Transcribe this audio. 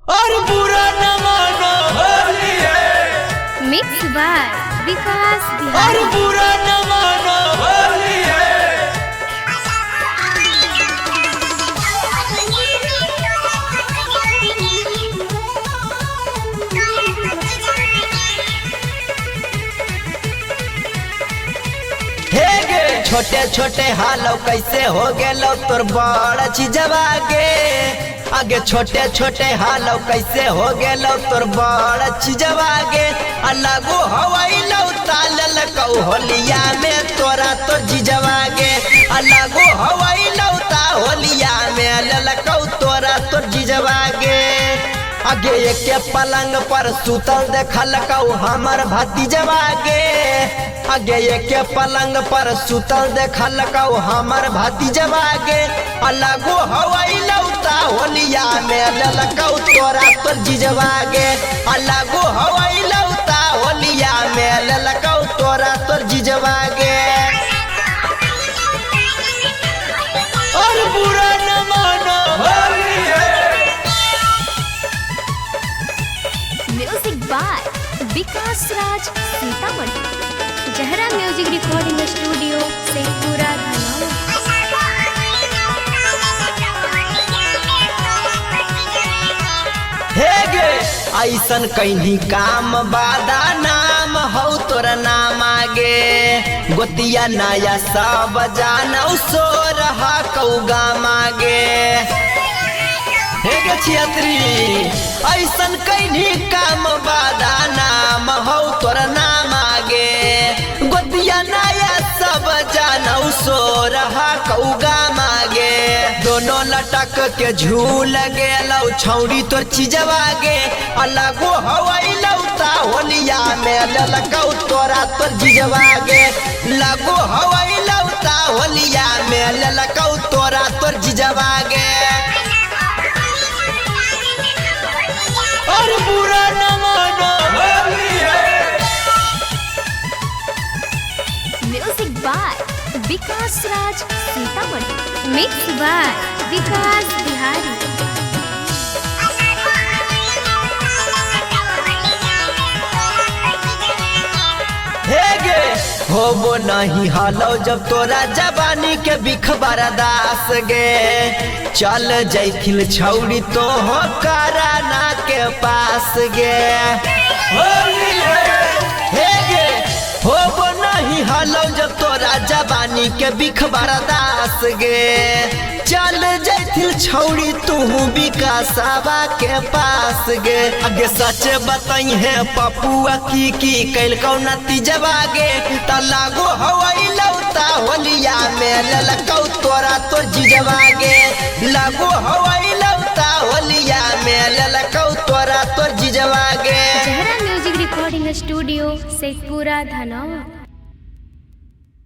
और बुरा न मानो होली है। मिक्स बाय विकास और बिहारी। बुरा न मानो होली है। हे गे छोटे छोटे हालो कैसे हो गेलो तोर बड़ चीजवा गे। आगे छोटे छोटे हालो कैसे हो गेलो तोर बड़ चीजवा गे। अलगो हवाई लौता ललकौ होलिया में तोरा तो जीजवा गे। अलगो हवाई लौता होलिया में ललकौ तोरा तो जीजवा गे। आगे एक पलंग पर सुतल देखल कौ हमर भतीजवा गे। आगे एक पलंग पर सुतल देखल कौ हमर भतीजवा गे। अलगो हवाई लौता होलिया में ललकौ तोरा तोर जीजवा गे। अलगो हवाई लौता होलिया में ललकौ तोरा तोर जीजवा गे। और बुरा न मानो होली है। Music by Vikas Raj Sitamarhi. जहरा music recording studio Sheikhpura Dhanaura. हे गे ऐसन कहीं काम बादा नाम हौ तोर नाम आगे। गोतिया नया सब जानौ सो रहा कौ गाम आगे। हे गे छियत्री ऐसन कहीं काम बादा नाम हौ तोर नाम आगे। गोतिया नया सब जानौ सो रहा कौ गाम आगे। दोनों लटक के झूल गेलौ छौड़ी तोर चीजवा गे। अलगो हवाई लौता होलिया में ललकौ तोरा तोर जीजवा गे। लगो हवाई लौता होलिया में ललकौ तोरा तोर जीजवा गे। और बुरा न मानो होली है। Music by Vikas Raj Sitamarhi. Mix by Vikas Bihari. हे गे होबो नहीं हालो जब तोरा जवानी के बिख बरदास गे। चल जैथिल छौड़ी तो हो कराना के पास गे। हे गे होबो नहीं हालो जब तोरा जवानी के बिख बरदास गे। चल जैथिल छौड़ी तू विकासवा के पास गे। आगे सच बताई है पपुआ की कैलकौ नतीजवा गे। त लागो हवाई लौता होलिया में ललकौ तोरा तोर जीजवा गे। लागो हवाई लौता होलिया में ललकौ तोरा तोर जीजवा गे। जहरा music recording studio Sheikhpura Dhanaura.